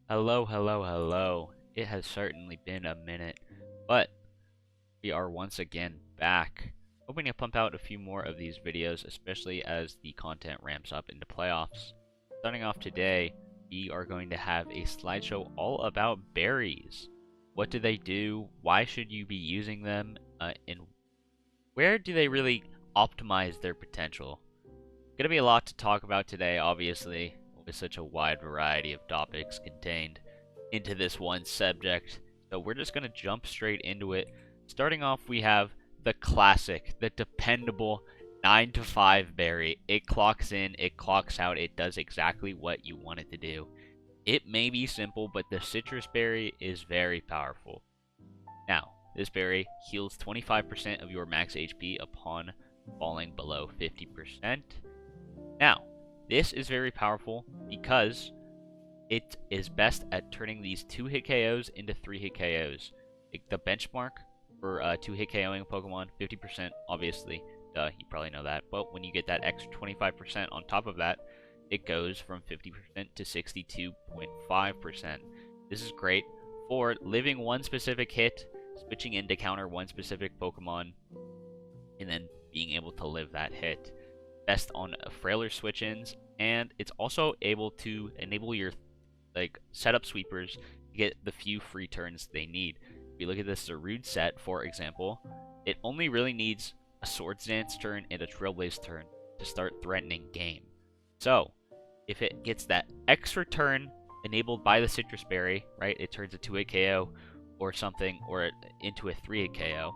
Hello, hello, hello. It has certainly been a minute, but we are once again back. Hoping to pump out a few more of these videos, especially as the content ramps up into playoffs. Starting off today, we are going to have a slideshow all about berries. What do they do? Why should you be using them? And where do they really optimize their potential? Gonna be a lot to talk about today, obviously, with such a wide variety of topics contained into this one subject. So we're just gonna jump straight into it. Starting off, we have the classic, the dependable 9 to 5 berry. It clocks in, it clocks out, it does exactly what you want it to do. It may be simple, but the Sitrus berry is very powerful. Now, this berry heals 25% of your max HP upon falling below 50%. Now, this is very powerful because it is best at turning these 2-hit KOs into 3-hit KOs. The benchmark for 2-hit KOing a Pokemon, 50%, obviously. Duh, you probably know that. But when you get that extra 25% on top of that, it goes from 50% to 62.5%. This is great for living one specific hit, switching in to counter one specific Pokemon, and then being able to live that hit. Best on frailer switch-ins, and it's also able to enable your setup sweepers to get the few free turns they need. If you look at this Zarude set, for example, it only really needs a Swords Dance turn and a Trailblaze turn to start threatening game. So, if it gets that extra turn enabled by the Sitrus Berry, right, it turns a 2-hit KO or something, or into a 3-hit KO.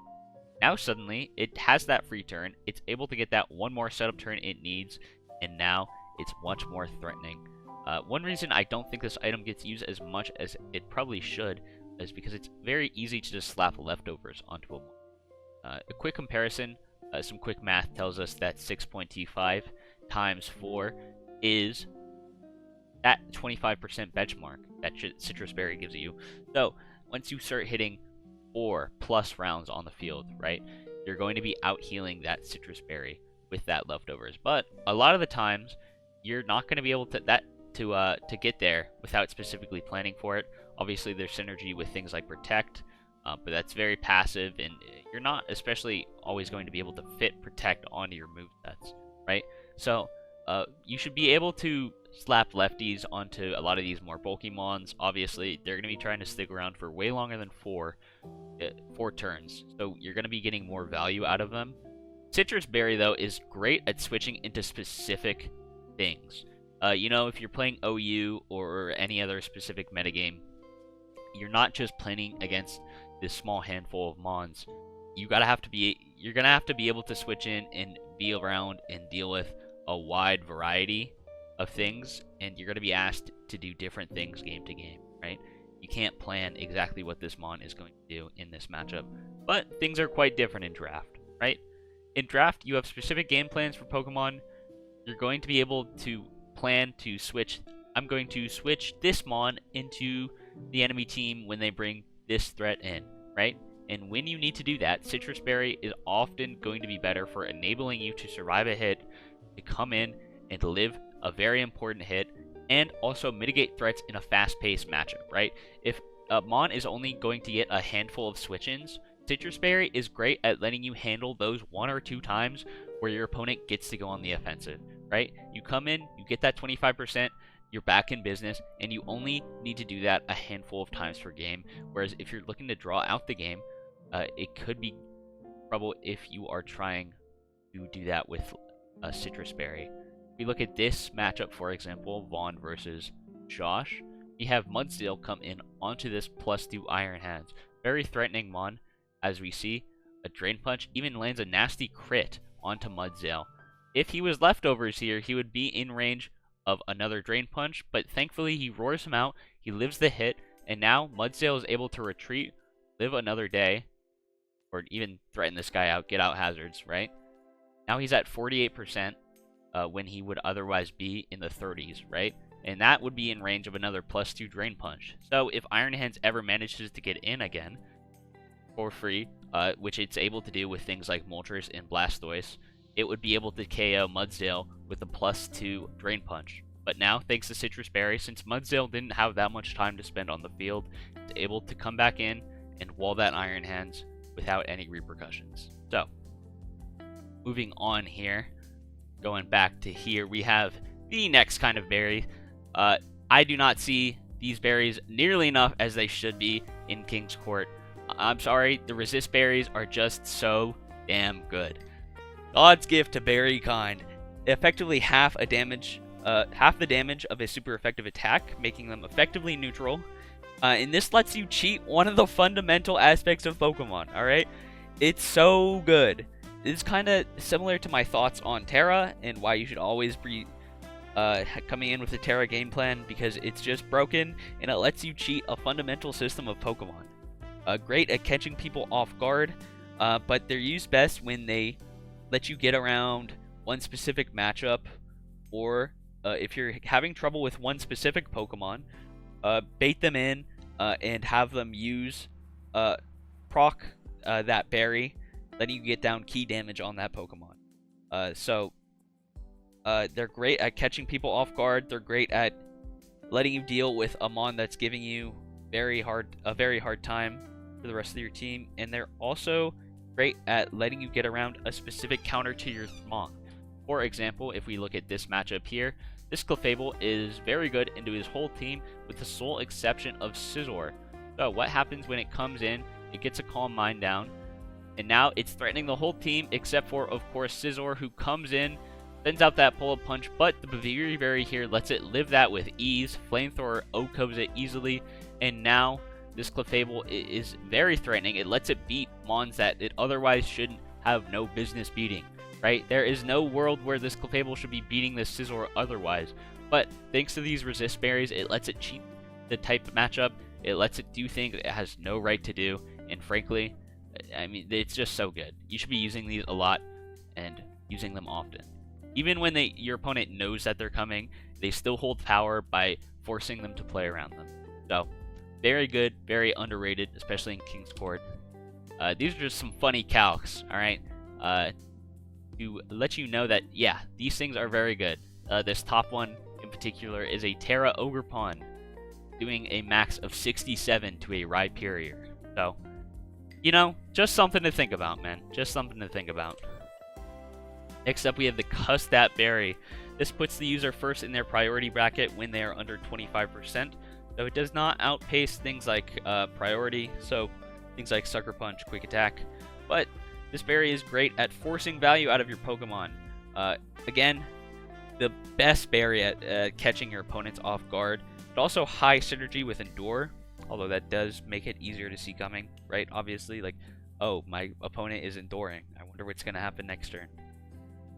Now suddenly, it has that free turn, it's able to get that one more setup turn it needs, and now it's much more threatening. One reason I don't think this item gets used as much as it probably should is because it's very easy to just slap leftovers onto a one. A quick comparison, some quick math tells us that 6.25 times 4 is that 25% benchmark that Sitrus Berry gives you. So, once you start hitting 4+ rounds on the field, right, you're going to be out healing that Sitrus Berry with that leftovers. But a lot of the times, you're not going to be able to get there without specifically planning for it. Obviously, there's synergy with things like Protect, but that's very passive, and you're not especially always going to be able to fit Protect onto your movesets, right? So, you should be able to slap lefties onto a lot of these more bulky mons. Obviously, they're going to be trying to stick around for way longer than four turns, so you're going to be getting more value out of them. Sitrus Berry, though, is great at switching into specific things. You know, if you're playing OU or any other specific metagame, you're not just playing against this small handful of mons. You're gonna have to be able to switch in and be around and deal with a wide variety of things, and you're gonna be asked to do different things game to game, right? You can't plan exactly what this mon is going to do in this matchup, but things are quite different in draft, right? In draft, you have specific game plans for Pokemon. You're going to be able to plan to switch. I'm going to switch this mon into the enemy team when they bring this threat in, right? And when you need to do that, Sitrus Berry is often going to be better for enabling you to survive a hit, to come in and live a very important hit, and also mitigate threats in a fast-paced matchup, right? If a mon is only going to get a handful of switch-ins, Sitrus Berry is great at letting you handle those 1 or 2 times where your opponent gets to go on the offensive, right? You come in, you get that 25%, you're back in business, and you only need to do that a handful of times per game. Whereas if you're looking to draw out the game, it could be trouble if you are trying to do that with a Sitrus Berry. If we look at this matchup, for example, Vaughn versus Josh, we have Mudsdale come in onto this +2 Iron Hands. Very threatening mon, as we see. A Drain Punch even lands a nasty crit onto Mudsdale. If he was leftovers here, he would be in range of another Drain Punch, but thankfully he roars him out, he lives the hit, and now Mudsdale is able to retreat, live another day, or even threaten this guy out, get out hazards, right? Now he's at 48% when he would otherwise be in the 30s, right? And that would be in range of another +2 Drain Punch. So if Iron Hands ever manages to get in again for free, which it's able to do with things like Moltres and Blastoise, it would be able to KO Mudsdale with a +2 Drain Punch, But now, thanks to Sitrus Berry, since Mudsdale didn't have that much time to spend on the field, it's able to come back in and wall that Iron Hands without any repercussions. So, moving on here, going back to here, we have the next kind of berry. I do not see these berries nearly enough as they should be in King's Court. I'm sorry, the resist berries are just so damn good. God's gift to berry kind. Effectively half the damage of a super effective attack, making them effectively neutral. And this lets you cheat one of the fundamental aspects of Pokemon, alright? It's so good. It's kind of similar to my thoughts on Terra and why you should always be coming in with a Terra game plan, because it's just broken and it lets you cheat a fundamental system of Pokemon. Great at catching people off guard, but they're used best when they let you get around one specific matchup, or if you're having trouble with one specific Pokemon, bait them in and have them use proc that berry, letting you get down key damage on that Pokemon. They're great at catching people off guard. They're great at letting you deal with a Mon that's giving you a very hard time for the rest of your team, and they're also great at letting you get around a specific counter to your Mon. For example, if we look at this matchup here, this Clefable is very good into his whole team with the sole exception of Scizor. So what happens when it comes in? It gets a Calm Mind down, and now it's threatening the whole team except for, of course, Scizor, who comes in, sends out that Pull-Up Punch, but the Baviri Berry here lets it live that with ease. Flamethrower OHKOs it easily, and now this Clefable is very threatening. It lets it beat Mons that it otherwise shouldn't have no business beating, right? There is no world where this Clefable should be beating this Scizor otherwise, but thanks to these resist berries, it lets it cheat the type matchup. It lets it do things it has no right to do, and frankly, I mean, it's just so good. You should be using these a lot and using them often. Even when your opponent knows that they're coming, they still hold power by forcing them to play around them. So, very good, very underrated, especially in King's Court. These are just some funny calcs, alright? To let you know that, yeah, these things are very good. This top one in particular is a Terra Ogerpon, doing a max of 67 to a Rhyperior. So, you know, just something to think about, man. Just something to think about. Next up, we have the Custap Berry. This puts the user first in their priority bracket when they are under 25%. So it does not outpace things like priority, so things like Sucker Punch, Quick Attack. But this berry is great at forcing value out of your Pokemon. Again, the best berry at catching your opponents off guard. But also high synergy with Endure, although that does make it easier to see coming, right? Obviously, like, oh, my opponent is Enduring. I wonder what's going to happen next turn.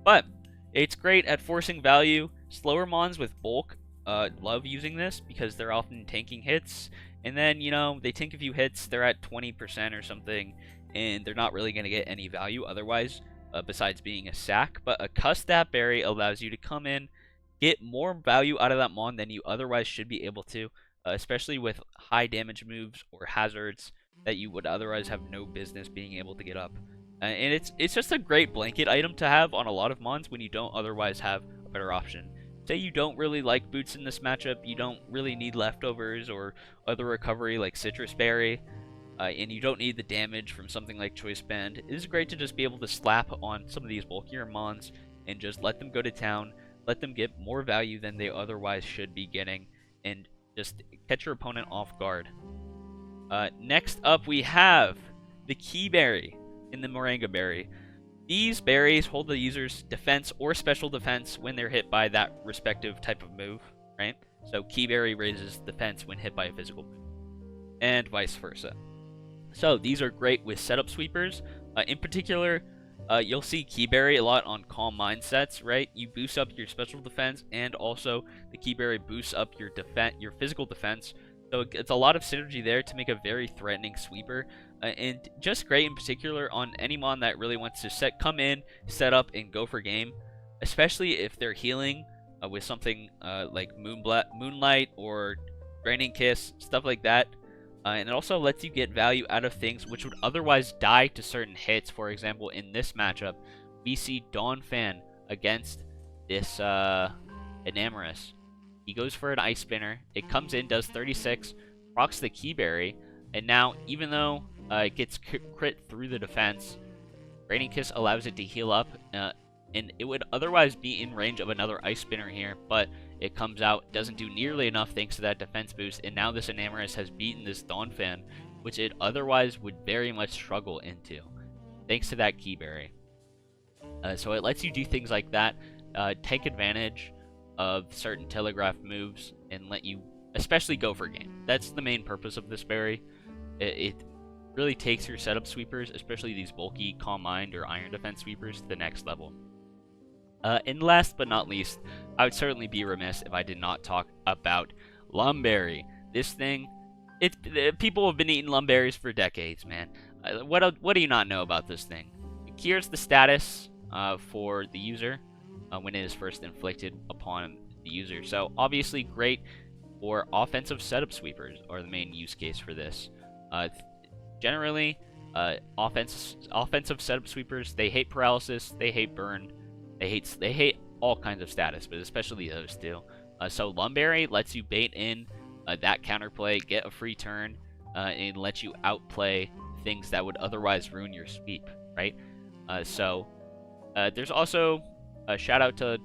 But it's great at forcing value. Slower Mons with Bulk love using this because they're often tanking hits. And then, you know, they tank a few hits, they're at 20% or something, and they're not really going to get any value otherwise, besides being a sack. But a Custap Berry allows you to come in, get more value out of that Mon than you otherwise should be able to, especially with high damage moves or hazards that you would otherwise have no business being able to get up. And it's just a great blanket item to have on a lot of Mons when you don't otherwise have a better option. Say you don't really like boots in this matchup, you don't really need leftovers or other recovery like Sitrus Berry, and you don't need the damage from something like Choice Band. It is great to just be able to slap on some of these bulkier Mons and just let them go to town, let them get more value than they otherwise should be getting, and just catch your opponent off guard. Next up, we have the Kee Berry and the Maranga Berry. These berries hold the user's defense or special defense when they're hit by that respective type of move, right? So Kee Berry raises defense when hit by a physical move, and vice versa. So these are great with setup sweepers. In particular, you'll see Kee Berry a lot on Calm Mind sets, right? You boost up your special defense, and also the Kee Berry boosts up your physical defense. So it's a lot of synergy there to make a very threatening sweeper, and just great in particular on any Mon that really wants to come in, set up, and go for game, especially if they're healing with something like Moonlight or Draining Kiss, stuff like that. And it also lets you get value out of things which would otherwise die to certain hits. For example, in this matchup, we see Dawn Fan against this Enamorus. He goes for an Ice Spinner. It comes in, does 36, procs the Key Berry, and now, even though it gets crit through the defense, Raining Kiss allows it to heal up, and it would otherwise be in range of another Ice Spinner here, but it comes out, doesn't do nearly enough thanks to that defense boost, and now this Enamorus has beaten this Donphan, which it otherwise would very much struggle into, thanks to that Key Berry. So it lets you do things like that, take advantage of certain Telegraph moves, and let you especially go for game. That's the main purpose of this berry. It really takes your setup sweepers, especially these bulky Calm Mind or Iron Defense sweepers, to the next level. And last but not least, I would certainly be remiss if I did not talk about Lumberry. This thing, people have been eating Lumberries for decades, man. What do you not know about this thing? It cures the status for the user when it is first inflicted upon the user. So obviously great for offensive setup sweepers are the main use case for this. Generally, offensive setup sweepers, they hate paralysis, they hate burn, they hate all kinds of status, but especially those two. So Lumberry lets you bait in that counterplay, get a free turn, and let you outplay things that would otherwise ruin your sweep, right? There's also a shout out to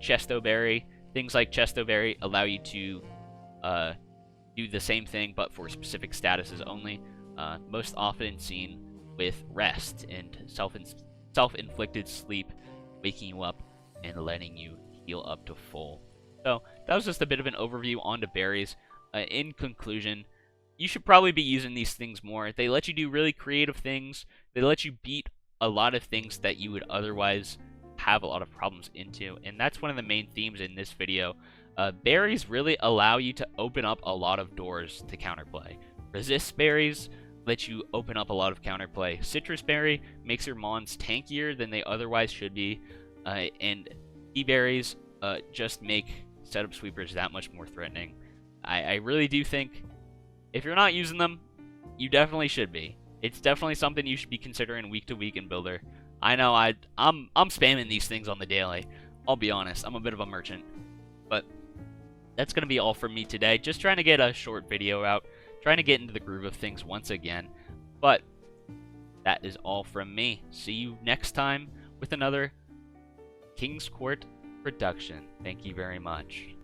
Chesto Berry. Things like Chesto Berry allow you to do the same thing, but for specific statuses only. Most often seen with rest and self-inflicted sleep, waking you up and letting you heal up to full. So that was just a bit of an overview onto berries. In conclusion, you should probably be using these things more. They let you do really creative things. They let you beat a lot of things that you would otherwise have a lot of problems into, and that's one of the main themes in this video. Berries really allow you to open up a lot of doors to counterplay. Resist berries let you open up a lot of counterplay. Sitrus Berry makes your mons tankier than they otherwise should be, and E-berries just make setup sweepers that much more threatening. I really do think if you're not using them, you definitely should be. It's definitely something you should be considering week to week in Builder. I know I'm spamming these things on the daily. I'll be honest, I'm a bit of a merchant. But that's going to be all from me today. Just trying to get a short video out. Trying to get into the groove of things once again. But that is all from me. See you next time with another King's Court production. Thank you very much.